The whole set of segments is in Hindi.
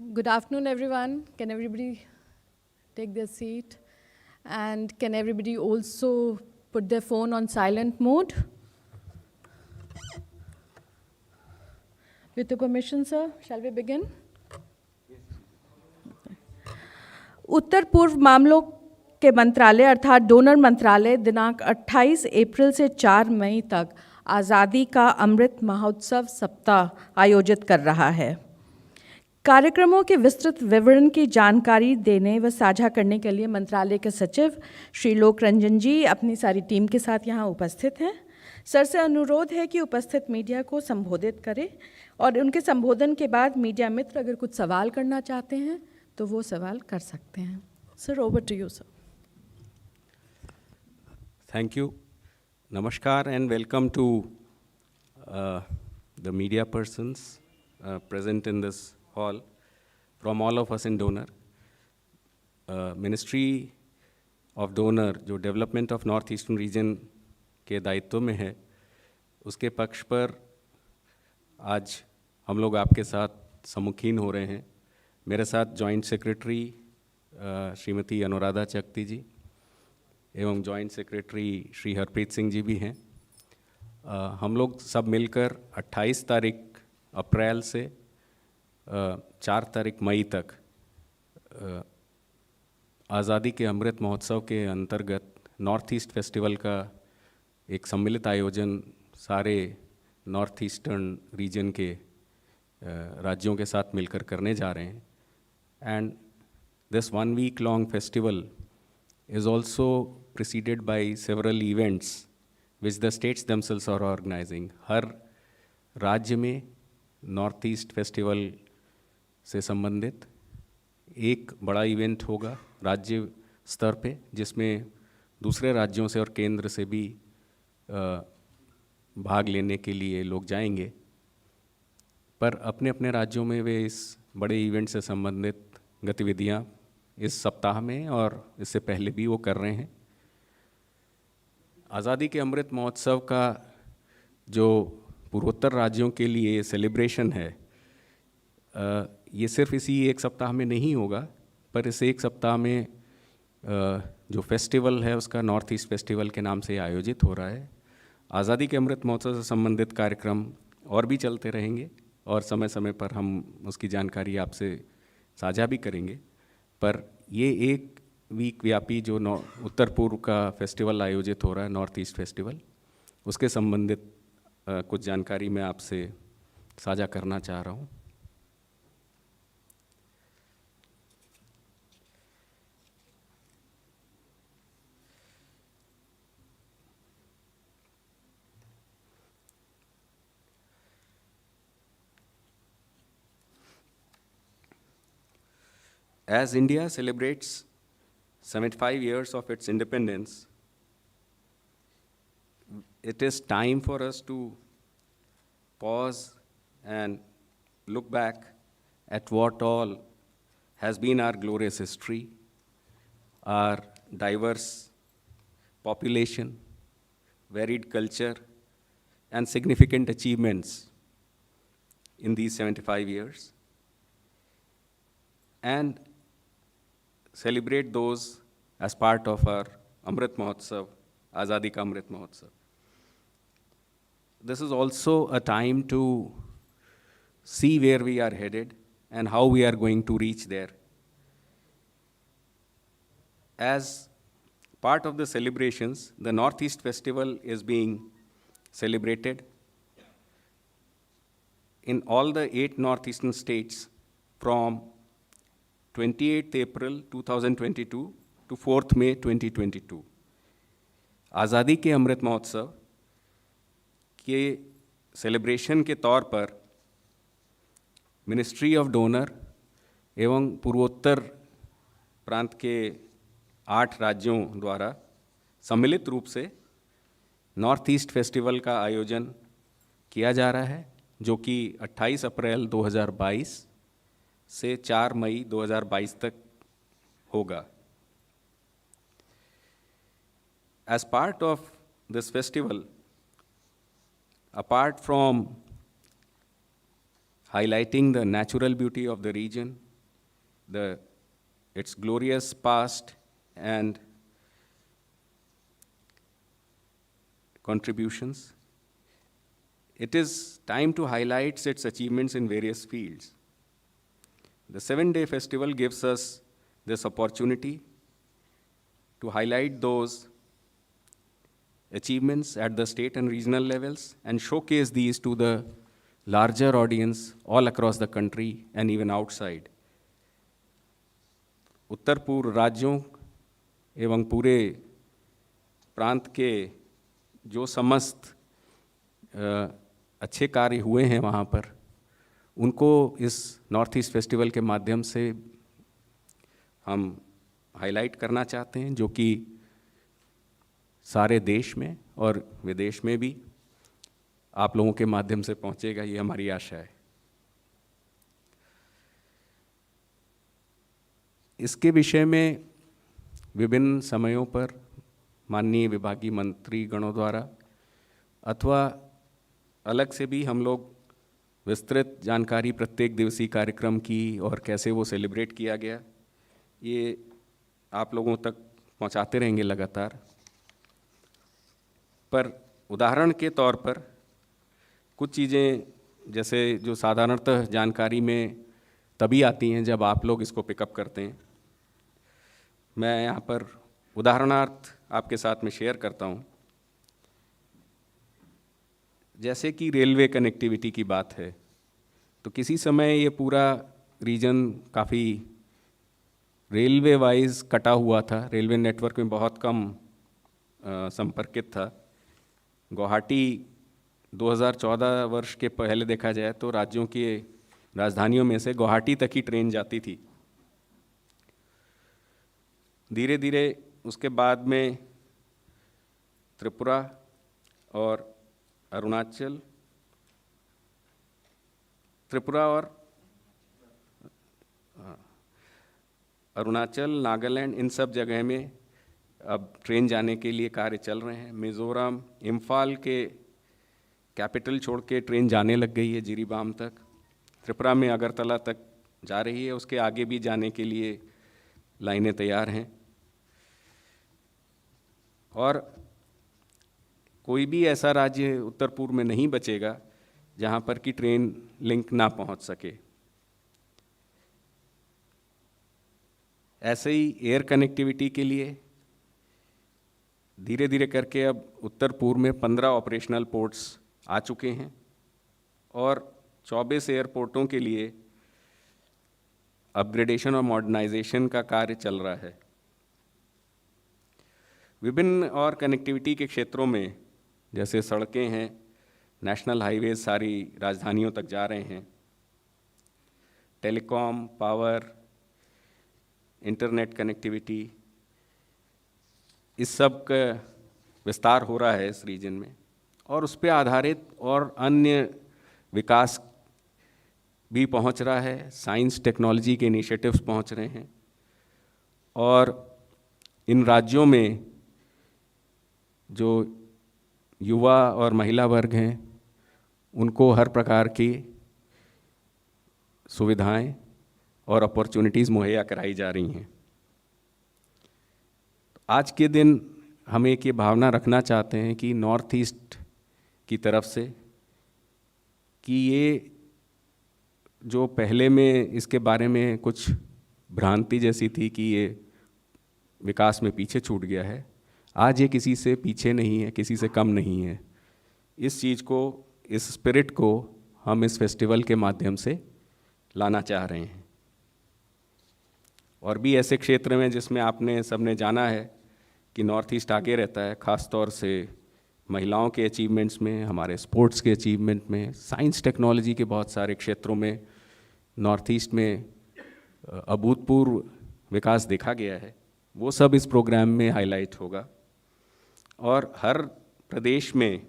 Good afternoon, everyone. Can everybody take their seat? And can everybody also put their phone on silent mode? With the permission, sir, shall we begin? उत्तर पूर्व मामलों के मंत्रालय अर्थात डोनर मंत्रालय दिनांक 28 अप्रैल से 4 मई तक आज़ादी का अमृत महोत्सव सप्ताह आयोजित कर रहा है। कार्यक्रमों के विस्तृत विवरण की जानकारी देने व साझा करने के लिए मंत्रालय के सचिव श्री लोक रंजन जी अपनी सारी टीम के साथ यहाँ उपस्थित हैं। सर से अनुरोध है कि उपस्थित मीडिया को संबोधित करें और उनके संबोधन के बाद मीडिया मित्र अगर कुछ सवाल करना चाहते हैं तो वो सवाल कर सकते हैं। Sir, over to you sir. Thank you. Namaskar and welcome to the media persons present in this hall from all of us in Donor. Ministry of Donor जो development of north eastern region के दायित्व में है, उसके पक्ष पर आज हम लोग आपके साथ सम्मुखीन हो रहे हैं। मेरे साथ जॉइंट सेक्रेटरी श्रीमती अनुराधा चकती जी एवं जॉइंट सेक्रेटरी श्री हरप्रीत सिंह जी भी हैं। हम लोग सब मिलकर 28 तारीख अप्रैल से 4 तारीख मई तक आज़ादी के अमृत महोत्सव के अंतर्गत नॉर्थ ईस्ट फेस्टिवल का एक सम्मिलित आयोजन सारे नॉर्थ ईस्टर्न रीजन के राज्यों के साथ मिलकर करने जा रहे हैं। And this 1 week long festival is also preceded by several events which the states themselves are organizing. हर राज्य में नॉर्थ ईस्ट फेस्टिवल से संबंधित एक बड़ा इवेंट होगा राज्य स्तर पे, जिसमें दूसरे राज्यों से और केंद्र से भी भाग लेने के लिए लोग जाएंगे। पर अपने अपने राज्यों में वे इस बड़े इवेंट से संबंधित गतिविधियां इस सप्ताह में और इससे पहले भी वो कर रहे हैं। आज़ादी के अमृत महोत्सव का जो पूर्वोत्तर राज्यों के लिए सेलिब्रेशन है, ये सिर्फ इसी एक सप्ताह में नहीं होगा, पर इस एक सप्ताह में जो फेस्टिवल है उसका नॉर्थ ईस्ट फेस्टिवल के नाम से आयोजित हो रहा है। आज़ादी के अमृत महोत्सव से संबंधित कार्यक्रम और भी चलते रहेंगे और समय समय पर हम उसकी जानकारी आपसे साझा भी करेंगे। पर ये 1 वीक व्यापी जो उत्तर पूर्व का फेस्टिवल आयोजित हो रहा है, नॉर्थ ईस्ट फेस्टिवल, उसके संबंधित कुछ जानकारी मैं आपसे साझा करना चाह रहा हूँ। As India celebrates 75 years of its independence, it is time for us to pause and look back at what all has been our glorious history, our diverse population, varied culture, and significant achievements in these 75 years, and celebrate those as part of our Amrit Mahotsav, Azadi Ka Amrit Mahotsav. This is also a time to see where we are headed and how we are going to reach there. As part of the celebrations, the Northeast Festival is being celebrated in all the 8 northeastern states from 28th April 2022 to 4th May 2022. आज़ादी के अमृत महोत्सव के सेलिब्रेशन के तौर पर मिनिस्ट्री ऑफ डोनर एवं पूर्वोत्तर प्रांत के 8 राज्यों द्वारा सम्मिलित रूप से नॉर्थ ईस्ट फेस्टिवल का आयोजन किया जा रहा है, जो कि 28 अप्रैल 2022 से 4 मई 2022 तक होगा। As part of this festival, apart from highlighting the natural beauty of the region its glorious past and contributions, it is time to highlight its achievements in various fields. The 7-day festival gives us this opportunity to highlight those achievements at the state and regional levels and showcase these to the larger audience all across the country and even outside. उत्तर पूर्व राज्यों एवं पूरे प्रांत के जो समस्त अच्छे कार्य हुए हैं वहाँ पर, उनको इस नॉर्थ ईस्ट फेस्टिवल के माध्यम से हम हाईलाइट करना चाहते हैं, जो कि सारे देश में और विदेश में भी आप लोगों के माध्यम से पहुंचेगा, ये हमारी आशा है। इसके विषय में विभिन्न समयों पर माननीय विभागीय मंत्री गणों द्वारा अथवा अलग से भी हम लोग विस्तृत जानकारी प्रत्येक दिवसीय कार्यक्रम की और कैसे वो सेलिब्रेट किया गया, ये आप लोगों तक पहुंचाते रहेंगे लगातार। पर उदाहरण के तौर पर कुछ चीज़ें जैसे जो साधारणतः जानकारी में तभी आती हैं जब आप लोग इसको पिकअप करते हैं, मैं यहाँ पर उदाहरणार्थ आपके साथ में शेयर करता हूँ। जैसे कि रेलवे कनेक्टिविटी की बात है, तो किसी समय ये पूरा रीजन काफ़ी रेलवे वाइज कटा हुआ था, रेलवे नेटवर्क में बहुत कम संपर्कित था। गुवाहाटी 2014 वर्ष के पहले देखा जाए तो राज्यों की राजधानियों में से गुवाहाटी तक ही ट्रेन जाती थी। धीरे धीरे उसके बाद में त्रिपुरा और अरुणाचल, नागालैंड, इन सब जगह में अब ट्रेन जाने के लिए कार्य चल रहे हैं। मिज़ोरम, इम्फाल के कैपिटल छोड़ के ट्रेन जाने लग गई है जिरीबाम तक। त्रिपुरा में अगरतला तक जा रही है, उसके आगे भी जाने के लिए लाइनें तैयार हैं। और कोई भी ऐसा राज्य उत्तर पूर्व में नहीं बचेगा जहाँ पर कि ट्रेन लिंक ना पहुँच सके। ऐसे ही एयर कनेक्टिविटी के लिए धीरे धीरे करके अब उत्तर पूर्व में 15 ऑपरेशनल पोर्ट्स आ चुके हैं और 24 एयरपोर्टों के लिए अपग्रेडेशन और मॉडर्नाइजेशन का कार्य चल रहा है। विभिन्न और कनेक्टिविटी के क्षेत्रों में जैसे सड़कें हैं, नेशनल हाईवेज सारी राजधानियों तक जा रहे हैं, टेलीकॉम, पावर, इंटरनेट कनेक्टिविटी, इस सब का विस्तार हो रहा है इस रीजन में। और उस पर आधारित और अन्य विकास भी पहुंच रहा है, साइंस टेक्नोलॉजी के इनिशिएटिव्स पहुंच रहे हैं। और इन राज्यों में जो युवा और महिला वर्ग हैं, उनको हर प्रकार की सुविधाएं और अपॉर्चुनिटीज़ मुहैया कराई जा रही हैं। आज के दिन हम एक ये भावना रखना चाहते हैं कि नॉर्थ ईस्ट की तरफ से कि ये जो पहले में इसके बारे में कुछ भ्रांति जैसी थी कि ये विकास में पीछे छूट गया है, आज ये किसी से पीछे नहीं है, किसी से कम नहीं है। इस चीज़ को, इस स्पिरिट को हम इस फेस्टिवल के माध्यम से लाना चाह रहे हैं। और भी ऐसे क्षेत्र में जिसमें आपने सबने जाना है कि नॉर्थ ईस्ट आगे रहता है, ख़ास तौर से महिलाओं के अचीवमेंट्स में, हमारे स्पोर्ट्स के अचीवमेंट में, साइंस टेक्नोलॉजी के बहुत सारे क्षेत्रों में नॉर्थ ईस्ट में अभूतपूर्व विकास देखा गया है। वो सब इस प्रोग्राम में हाईलाइट होगा। और हर प्रदेश में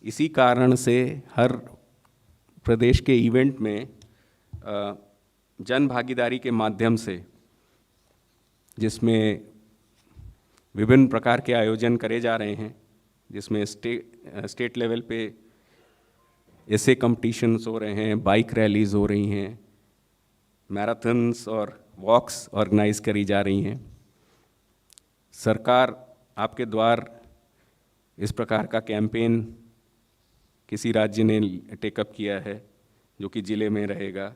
इसी कारण से हर प्रदेश के इवेंट में जन भागीदारी के माध्यम से, जिसमें विभिन्न प्रकार के आयोजन करे जा रहे हैं, जिसमें स्टेट लेवल पे ऐसे कॉम्पिटिशन्स हो रहे हैं, बाइक रैलीज़ हो रही हैं, मैराथन्स और वॉक्स ऑर्गेनाइज करी जा रही हैं। सरकार आपके द्वार इस प्रकार का कैंपेन किसी राज्य ने टेकअप किया है जो कि ज़िले में रहेगा।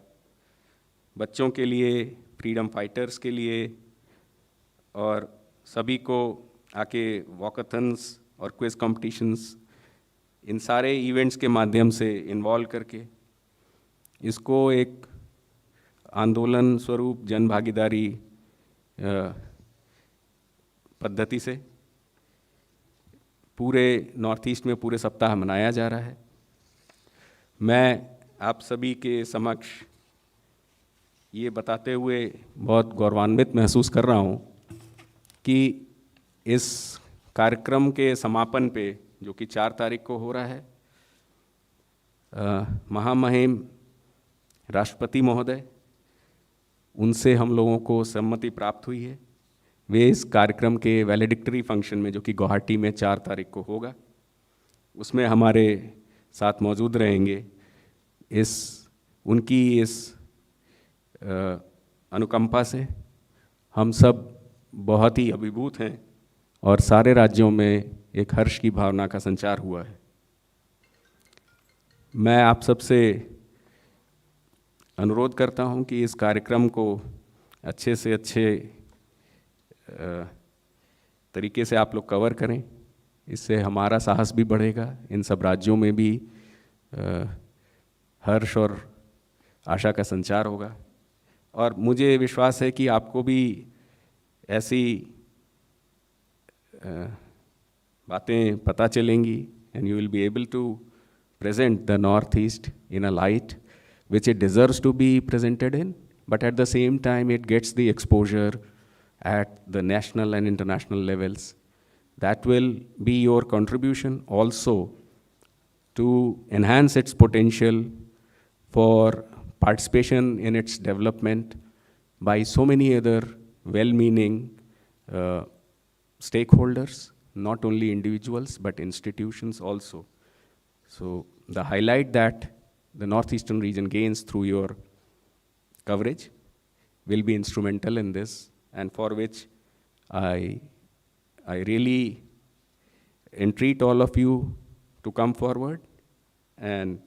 बच्चों के लिए, फ्रीडम फाइटर्स के लिए और सभी को आके वॉकाथन्स और क्विज कॉम्पिटिशन्स, इन सारे इवेंट्स के माध्यम से इन्वॉल्व करके इसको एक आंदोलन स्वरूप जन भागीदारी पद्धति से पूरे नॉर्थ ईस्ट में पूरे सप्ताह मनाया जा रहा है। मैं आप सभी के समक्ष ये बताते हुए बहुत गौरवान्वित महसूस कर रहा हूँ कि इस कार्यक्रम के समापन पे, जो कि 4 तारीख को हो रहा है, महामहिम राष्ट्रपति महोदय, उनसे हम लोगों को सम्मति प्राप्त हुई है। वे इस कार्यक्रम के वैलेडिक्टरी फंक्शन में, जो कि गुवाहाटी में 4 तारीख को होगा, उसमें हमारे साथ मौजूद रहेंगे। उनकी इस अनुकंपा से हम सब बहुत ही अभिभूत हैं और सारे राज्यों में एक हर्ष की भावना का संचार हुआ है। मैं आप सबसे अनुरोध करता हूं कि इस कार्यक्रम को अच्छे से अच्छे तरीके से आप लोग कवर करें। इससे हमारा साहस भी बढ़ेगा, इन सब राज्यों में भी हर्ष और आशा का संचार होगा। और मुझे विश्वास है कि आपको भी ऐसी बातें पता चलेंगी, and you will be able to present the Northeast in a light which it deserves to be presented in, but at the same time it gets the exposure at the national and international levels. That will be your contribution also to enhance its potential for participation in its development by so many other well-meaning stakeholders, not only individuals but institutions also. So the highlight that the Northeastern region gains through your coverage will be instrumental in this, and for which I really entreat all of you to come forward. And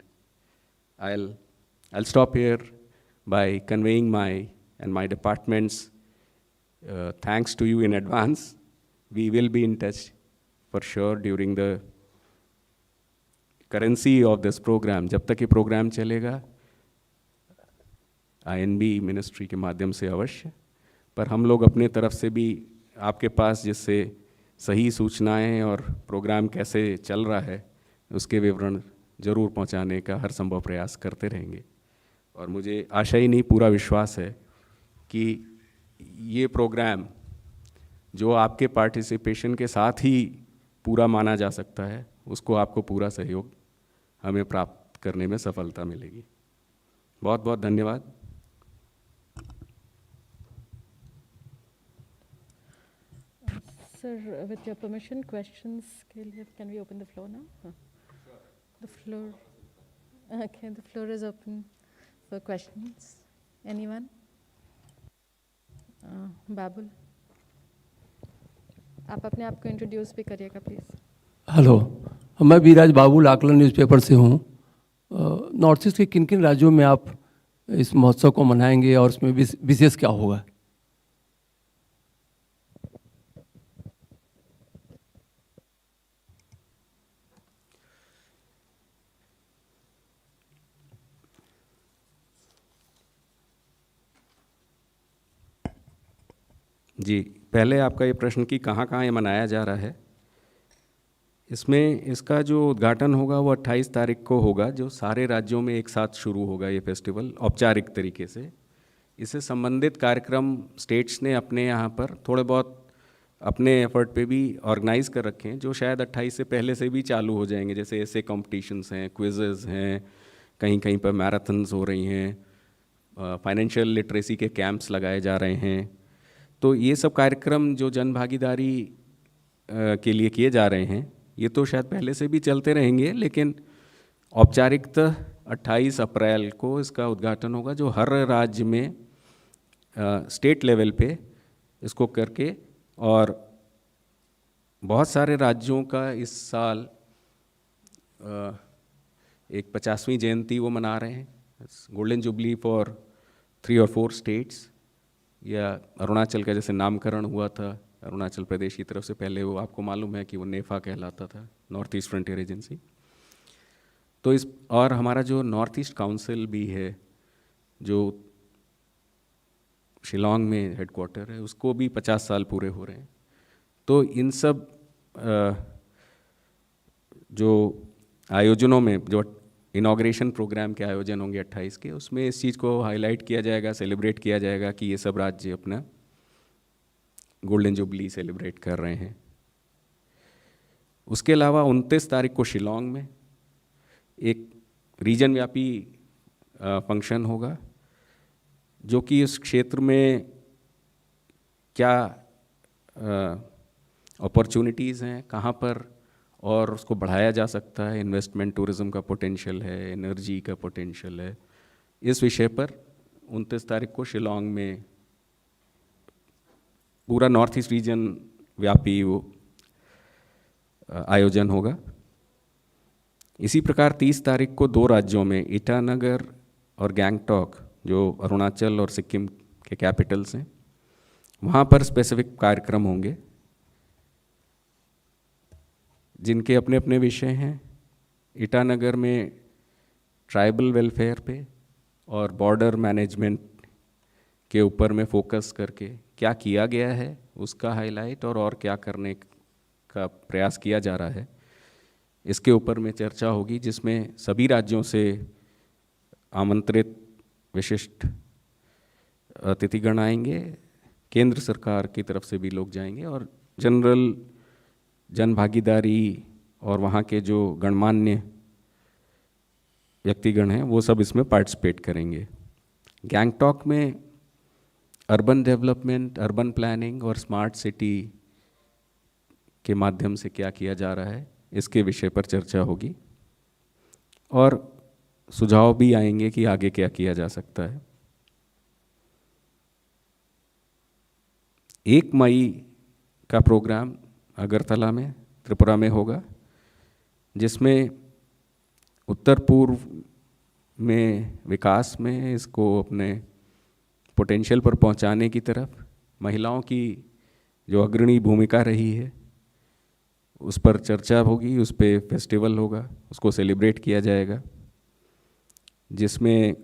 I'll stop here by conveying my department's thanks to you in advance. We will be in touch for sure during the currency of this programme. जब तक ये प्रोग्राम चलेगा INB मिनिस्ट्री के माध्यम से अवश्य, पर हम लोग अपने तरफ से भी आपके पास जिससे सही सूचनाएं और प्रोग्राम कैसे चल रहा है उसके विवरण जरूर पहुंचाने का हर संभव प्रयास करते रहेंगे। और मुझे आशा ही नहीं, पूरा विश्वास है कि ये प्रोग्राम जो आपके पार्टिसिपेशन के साथ ही पूरा माना जा सकता है, उसको आपको पूरा सहयोग हमें प्राप्त करने में सफलता मिलेगी। बहुत बहुत धन्यवाद। Sir, with your permission, questions, can we open the floor now? Sure. The floor, okay, the floor is open for questions. Anyone? बाबुल, आप अपने आप को इंट्रोड्यूस भी करिएगा प्लीज़। हेलो, मैं वीराज बाबुल आकलन न्यूज़पेपर से हूँ। नॉर्थ ईस्ट के किन किन राज्यों में आप इस महोत्सव को मनाएंगे और उसमें विशेष क्या होगा? जी, पहले आपका ये प्रश्न कि कहाँ ये मनाया जा रहा है। इसमें इसका जो उद्घाटन होगा वो 28 तारीख को होगा, जो सारे राज्यों में एक साथ शुरू होगा ये फेस्टिवल औपचारिक तरीके से। इससे संबंधित कार्यक्रम स्टेट्स ने अपने यहाँ पर थोड़े बहुत अपने एफर्ट पे भी ऑर्गेनाइज़ कर रखे हैं, जो शायद 28 से पहले से भी चालू हो जाएंगे। जैसे ऐसे कॉम्पिटिशन्स हैं, क्विज़ेज़ हैं, कहीं कहीं पर मैराथन्स हो रही हैं, फाइनेंशियल लिटरेसी के कैंप्स लगाए जा रहे हैं। तो ये सब कार्यक्रम जो जन भागीदारी के लिए किए जा रहे हैं, ये तो शायद पहले से भी चलते रहेंगे, लेकिन औपचारिकता 28 अप्रैल को इसका उद्घाटन होगा, जो हर राज्य में स्टेट लेवल पे इसको करके, और बहुत सारे राज्यों का इस साल एक 50वीं जयंती वो मना रहे हैं, गोल्डन जुबली फॉर 3 और 4 स्टेट्स। या अरुणाचल का जैसे नामकरण हुआ था अरुणाचल प्रदेश की तरफ से, पहले वो आपको मालूम है कि वो नेफा कहलाता था, नॉर्थ ईस्ट फ्रंटियर एजेंसी। तो इस, और हमारा जो नॉर्थ ईस्ट काउंसिल भी है जो शिलोंग में हेडक्वार्टर है, उसको भी 50 साल पूरे हो रहे हैं। तो इन सब जो आयोजनों में, जो इनॉग्रेशन प्रोग्राम के आयोजन होंगे 28 के, उसमें इस चीज़ को हाईलाइट किया जाएगा, सेलिब्रेट किया जाएगा कि ये सब राज्य अपना गोल्डन जुबली सेलिब्रेट कर रहे हैं। उसके अलावा 29 तारीख को शिलोंग में एक रीजन व्यापी फंक्शन होगा, जो कि इस क्षेत्र में क्या अपॉर्चुनिटीज़ हैं, कहाँ पर और उसको बढ़ाया जा सकता है, इन्वेस्टमेंट टूरिज़्म का पोटेंशियल है, एनर्जी का पोटेंशियल है, इस विषय पर 29 तारीख को शिलोंग में पूरा नॉर्थ ईस्ट रीजन व्यापी वो आयोजन होगा। इसी प्रकार 30 तारीख को 2 राज्यों में, ईटानगर और गैंगटॉक, जो अरुणाचल और सिक्किम के कैपिटल्स हैं, वहाँ पर स्पेसिफिक कार्यक्रम होंगे जिनके अपने अपने विषय हैं। ईटानगर में ट्राइबल वेलफेयर पे और बॉर्डर मैनेजमेंट के ऊपर में फोकस करके क्या किया गया है उसका हाईलाइट, और क्या करने का प्रयास किया जा रहा है, इसके ऊपर में चर्चा होगी, जिसमें सभी राज्यों से आमंत्रित विशिष्ट अतिथिगण आएंगे, केंद्र सरकार की तरफ से भी लोग जाएंगे, और जनरल जन भागीदारी और वहाँ के जो गणमान्य व्यक्तिगण हैं वो सब इसमें पार्टिसिपेट करेंगे। गैंगटॉक में अर्बन डेवलपमेंट, अर्बन प्लानिंग और स्मार्ट सिटी के माध्यम से क्या किया जा रहा है, इसके विषय पर चर्चा होगी, और सुझाव भी आएंगे कि आगे क्या किया जा सकता है। 1 मई का प्रोग्राम अगरतला में, त्रिपुरा में होगा, जिसमें उत्तर पूर्व में विकास में इसको अपने पोटेंशियल पर पहुंचाने की तरफ महिलाओं की जो अग्रणी भूमिका रही है उस पर चर्चा होगी, उस पर फेस्टिवल होगा, उसको सेलिब्रेट किया जाएगा, जिसमें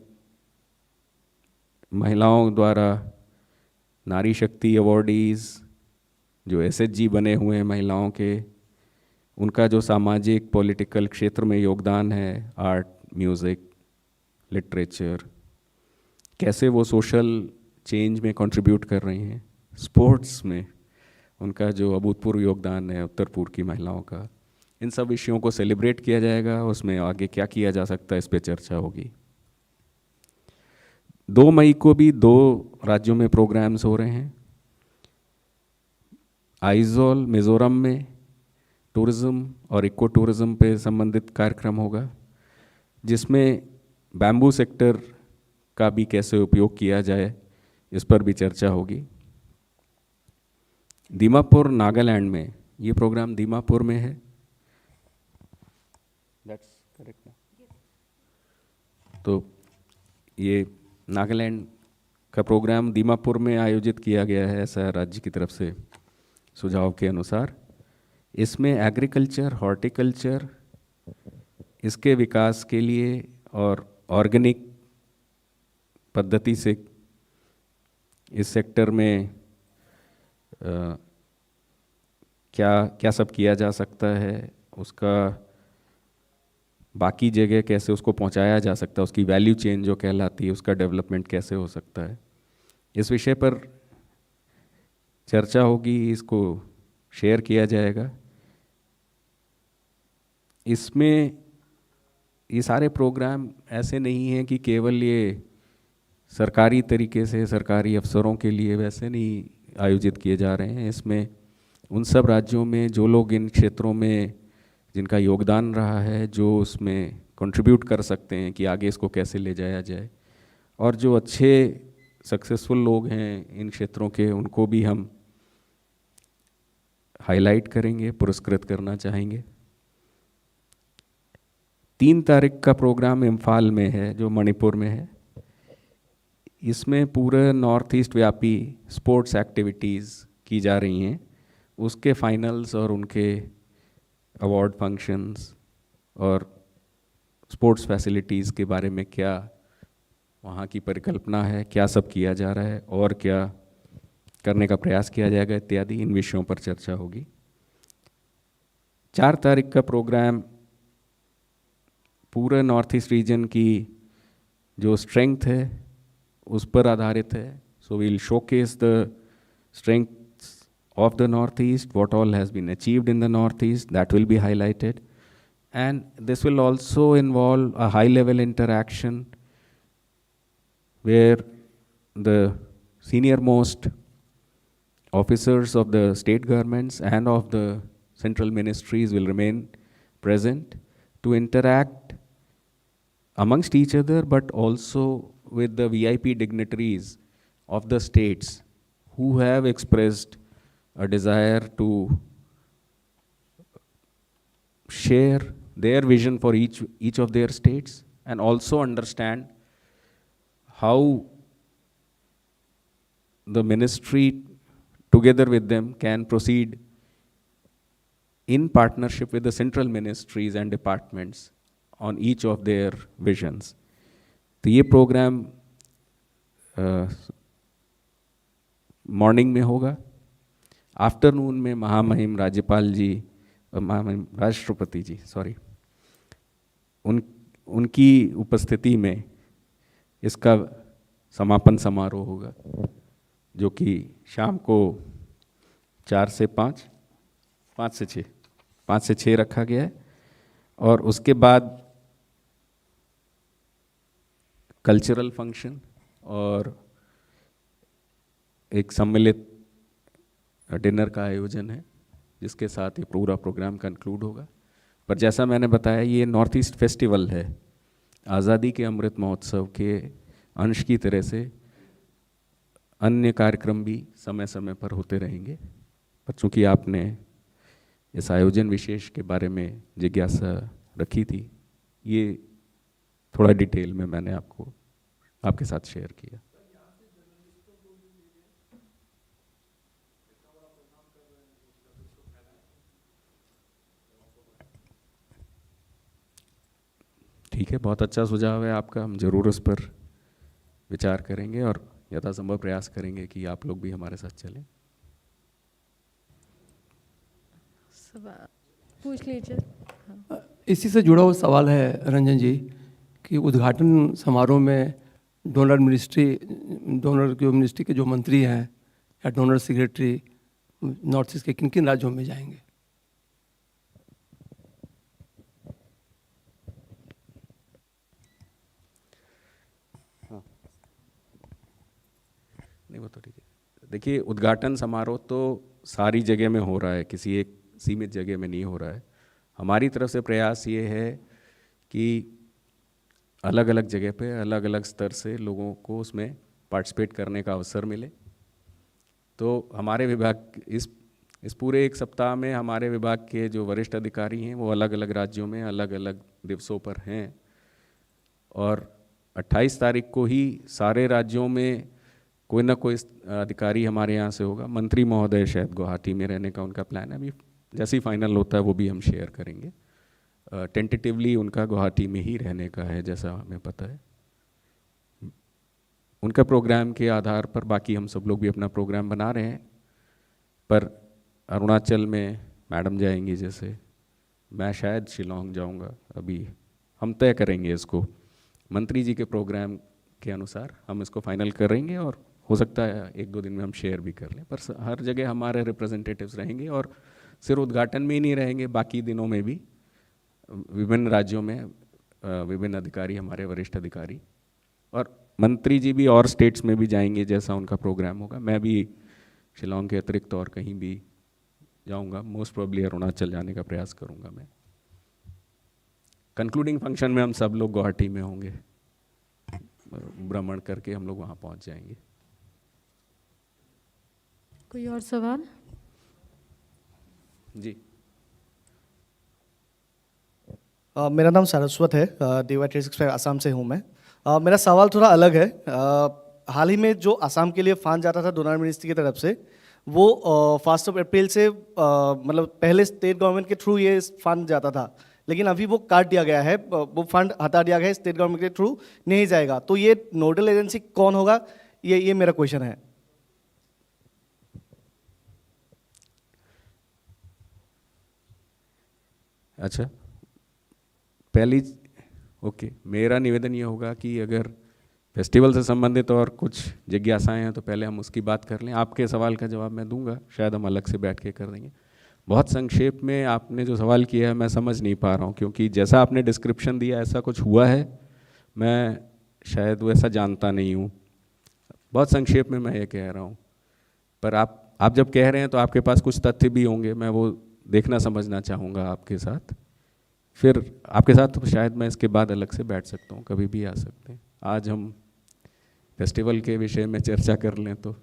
महिलाओं द्वारा नारी शक्ति अवॉर्डीज़ जो एसएचजी बने हुए हैं महिलाओं के, उनका जो सामाजिक पॉलिटिकल क्षेत्र में योगदान है, आर्ट, म्यूज़िक, लिटरेचर, कैसे वो सोशल चेंज में कंट्रीब्यूट कर रही हैं, स्पोर्ट्स में उनका जो अभूतपूर्व योगदान है उत्तर पूर्व की महिलाओं का, इन सब विषयों को सेलिब्रेट किया जाएगा। उसमें आगे क्या किया जा सकता है इस पर चर्चा होगी। 2 मई को भी 2 राज्यों में प्रोग्राम्स हो रहे हैं। आइजोल मिज़ोरम में टूरिज़्म और इको टूरिज़्म पे संबंधित कार्यक्रम होगा, जिसमें बैम्बू सेक्टर का भी कैसे उपयोग किया जाए इस पर भी चर्चा होगी। दीमापुर नागालैंड में, ये प्रोग्राम दीमापुर में है, दैट्स करेक्ट ना? तो ये नागालैंड का प्रोग्राम दीमापुर में आयोजित किया गया है, ऐसा राज्य की तरफ से सुझाव के अनुसार। इसमें एग्रीकल्चर, हॉर्टिकल्चर, इसके विकास के लिए और ऑर्गेनिक पद्धति से इस सेक्टर में क्या सब किया जा सकता है, उसका बाकी जगह कैसे उसको पहुंचाया जा सकता है, उसकी वैल्यू चेन जो कहलाती है उसका डेवलपमेंट कैसे हो सकता है, इस विषय पर चर्चा होगी, इसको शेयर किया जाएगा। इसमें ये सारे प्रोग्राम ऐसे नहीं हैं कि केवल ये सरकारी तरीके से सरकारी अफसरों के लिए वैसे नहीं आयोजित किए जा रहे हैं। इसमें उन सब राज्यों में जो लोग इन क्षेत्रों में जिनका योगदान रहा है, जो उसमें कंट्रीब्यूट कर सकते हैं कि आगे इसको कैसे ले जाया जाए, और जो अच्छे सक्सेसफुल लोग हैं इन क्षेत्रों के, उनको भी हम हाईलाइट करेंगे, पुरस्कृत करना चाहेंगे। 3 तारीख का प्रोग्राम इम्फाल में है, जो मणिपुर में है। इसमें पूरे नॉर्थ ईस्ट व्यापी स्पोर्ट्स एक्टिविटीज़ की जा रही हैं, उसके फाइनल्स और उनके अवार्ड फंक्शंस और स्पोर्ट्स फैसिलिटीज़ के बारे में क्या वहाँ की परिकल्पना है, क्या सब किया जा रहा है और क्या करने का प्रयास किया जाएगा इत्यादि, इन विषयों पर चर्चा होगी। 4 तारीख का प्रोग्राम पूरे नॉर्थ ईस्ट रीजन की जो स्ट्रेंथ है उस पर आधारित है। So we'll showcase the strengths of the Northeast, what all has been achieved in the Northeast, that will be highlighted. And this will also involve a high-level interaction where the senior-most officers of the state governments and of the central ministries will remain present to interact amongst each other, but also with the VIP dignitaries of the states who have expressed a desire to share their vision for each of their states, and also understand how the ministry together with them can proceed in partnership with the central ministries and departments on each of their visions. तो ये प्रोग्राम मॉर्निंग में होगा। आफ्टरनून में महामहिम राज्यपाल जी, महामहिम राष्ट्रपति जी उनकी उपस्थिति में इसका समापन समारोह होगा, जो कि शाम को 4 से 5, 5 से 6 रखा गया है। और उसके बाद कल्चरल फंक्शन और एक सम्मिलित डिनर का आयोजन है, जिसके साथ ये पूरा प्रोग्राम कंक्लूड होगा। पर जैसा मैंने बताया, ये नॉर्थ ईस्ट फेस्टिवल है, आज़ादी के अमृत महोत्सव के अंश की तरह से अन्य कार्यक्रम भी समय समय पर होते रहेंगे। पर चूँकि आपने इस आयोजन विशेष के बारे में जिज्ञासा रखी थी, ये थोड़ा डिटेल में मैंने आपके साथ शेयर किया। ठीक है, बहुत अच्छा सुझाव है आपका, हम जरूर उस पर विचार करेंगे और यथासंभव प्रयास करेंगे कि आप लोग भी हमारे साथ चलें। पूछ लीजिए। इसी से जुड़ा हुआ सवाल है रंजन जी, कि उद्घाटन समारोह में डोनर मिनिस्ट्री के जो मंत्री हैं या डोनर सेक्रेटरी नॉर्थ ईस्ट के किन किन राज्यों में जाएंगे? नहीं, वो तो ठीक है। देखिए, उद्घाटन समारोह तो सारी जगह में हो रहा है, किसी एक सीमित जगह में नहीं हो रहा है। हमारी तरफ से प्रयास ये है कि अलग अलग जगह पे अलग अलग स्तर से लोगों को उसमें पार्टिसिपेट करने का अवसर मिले। तो हमारे विभाग इस पूरे 1 सप्ताह में हमारे विभाग के जो वरिष्ठ अधिकारी हैं वो अलग अलग राज्यों में अलग अलग दिवसों पर हैं, और 28 तारीख को ही सारे राज्यों में कोई ना कोई अधिकारी हमारे यहाँ से होगा। मंत्री महोदय शायद गुवाहाटी में रहने का उनका प्लान है, अभी जैसे ही फाइनल होता है वो भी हम शेयर करेंगे। टेंटेटिवली उनका गुवाहाटी में ही रहने का है, जैसा हमें पता है। उनका प्रोग्राम के आधार पर बाकी हम सब लोग भी अपना प्रोग्राम बना रहे हैं। पर अरुणाचल में मैडम जाएंगी, जैसे मैं शायद शिलोंग जाऊंगा, अभी हम तय करेंगे इसको। मंत्री जी के प्रोग्राम के अनुसार हम इसको फाइनल करेंगे और हो सकता है 1-2 दिन में हम शेयर भी कर लें। पर हर जगह हमारे रिप्रेजेंटेटिव्स रहेंगे, और सिर्फ उद्घाटन में ही नहीं रहेंगे, बाकी दिनों में भी विभिन्न राज्यों में विभिन्न अधिकारी, हमारे वरिष्ठ अधिकारी और मंत्री जी भी और स्टेट्स में भी जाएंगे जैसा उनका प्रोग्राम होगा। मैं भी शिलोंग के अतिरिक्त और कहीं भी जाऊंगा, मोस्ट प्रोबेबली अरुणाचल जाने का प्रयास करूंगा मैं। कंक्लूडिंग फंक्शन में हम सब लोग गुवाहाटी में होंगे, भ्रमण करके हम लोग वहाँ पहुँच जाएंगे। कोई और सवाल? जी। मेरा नाम सारस्वत है, DY365 असम से हूँ मैं। मेरा सवाल थोड़ा अलग है। हाल ही में जो असम के लिए फंड जाता था डोनर मिनिस्ट्री की तरफ से, वो 1 अप्रैल से मतलब पहले स्टेट गवर्नमेंट के थ्रू ये फंड जाता था, लेकिन अभी वो काट दिया गया है, वो फंड हटा दिया गया है, स्टेट गवर्नमेंट के थ्रू नहीं जाएगा। तो ये नोडल एजेंसी कौन होगा, ये मेरा क्वेश्चन है। अच्छा, पहली ओके, मेरा निवेदन ये होगा कि अगर फेस्टिवल से संबंधित और कुछ जिज्ञासाएं हैं तो पहले हम उसकी बात कर लें। आपके सवाल का जवाब मैं दूंगा, शायद हम अलग से बैठ के कर देंगे। बहुत संक्षेप में आपने जो सवाल किया है मैं समझ नहीं पा रहा हूँ, क्योंकि जैसा आपने डिस्क्रिप्शन दिया ऐसा कुछ हुआ है, मैं शायद वैसा जानता नहीं हूँ। बहुत संक्षेप में मैं ये कह रहा हूँ, पर आप जब कह रहे हैं तो आपके पास कुछ तथ्य भी होंगे, मैं वो देखना समझना चाहूँगा आपके साथ। फिर आपके साथ तो शायद मैं इसके बाद अलग से बैठ सकता हूँ, कभी भी आ सकते हैं। आज हम फेस्टिवल के विषय में चर्चा कर लें तो।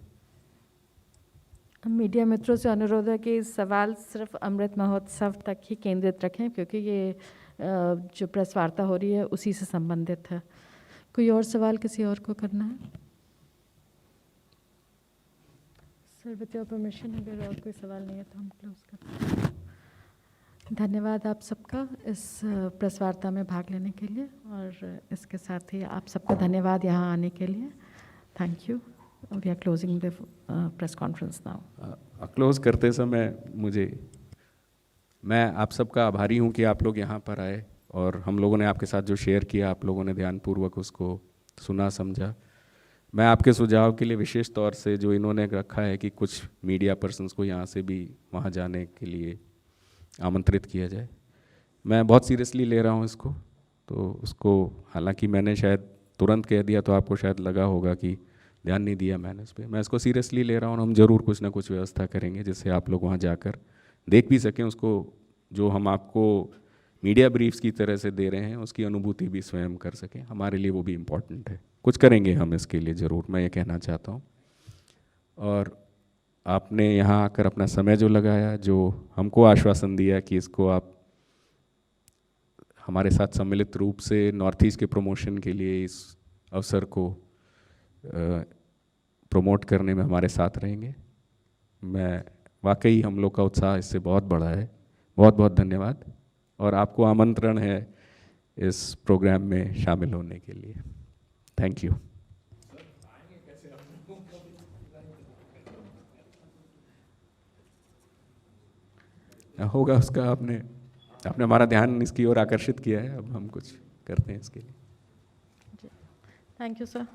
मीडिया मित्रों से अनुरोध है कि सवाल सिर्फ अमृत महोत्सव तक ही केंद्रित रखें, क्योंकि ये जो प्रेस वार्ता हो रही है उसी से संबंधित है। कोई और सवाल किसी और को करना है? सर विथ योर परमिशन, अगर और कोई सवाल नहीं है तो हम क्लोज करते हैं। धन्यवाद आप सबका इस प्रेस वार्ता में भाग लेने के लिए, और इसके साथ ही आप सबका धन्यवाद यहाँ आने के लिए। Thank you. We are closing the press conference now. Close करते समय मैं आप सबका आभारी हूँ कि आप लोग यहाँ पर आए और हम लोगों ने आपके साथ जो शेयर किया, आप लोगों ने ध्यानपूर्वक उसको सुना समझा। मैं आपके सुझाव के लिए विशेष तौर से जो इन्होंने रखा है कि कुछ मीडिया पर्सन्स को यहाँ से भी वहाँ जाने के लिए आमंत्रित किया जाए, मैं बहुत सीरियसली ले रहा हूँ इसको। तो उसको हालांकि मैंने शायद तुरंत कह दिया तो आपको शायद लगा होगा कि ध्यान नहीं दिया मैंने इस पर। मैं इसको सीरियसली ले रहा हूँ और हम ज़रूर कुछ ना कुछ व्यवस्था करेंगे जिससे आप लोग वहाँ जाकर देख भी सकें उसको, जो हम आपको मीडिया ब्रीफ्स की तरह से दे रहे हैं उसकी अनुभूति भी स्वयं कर सकें। हमारे लिए वो भी इम्पॉर्टेंट है। कुछ करेंगे हम इसके लिए ज़रूर, मैं ये कहना चाहता हूँ। और आपने यहाँ आकर अपना समय जो लगाया, जो हमको आश्वासन दिया कि इसको आप हमारे साथ सम्मिलित रूप से नॉर्थ ईस्ट के प्रमोशन के लिए इस अवसर को प्रमोट करने में हमारे साथ रहेंगे, मैं वाकई हम लोग का उत्साह इससे बहुत बड़ा है। बहुत बहुत धन्यवाद, और आपको आमंत्रण है इस प्रोग्राम में शामिल होने के लिए। Thank you. होगा उसका, आपने हमारा ध्यान इसकी ओर आकर्षित किया है, अब हम कुछ करते हैं इसके लिए। Thank you sir.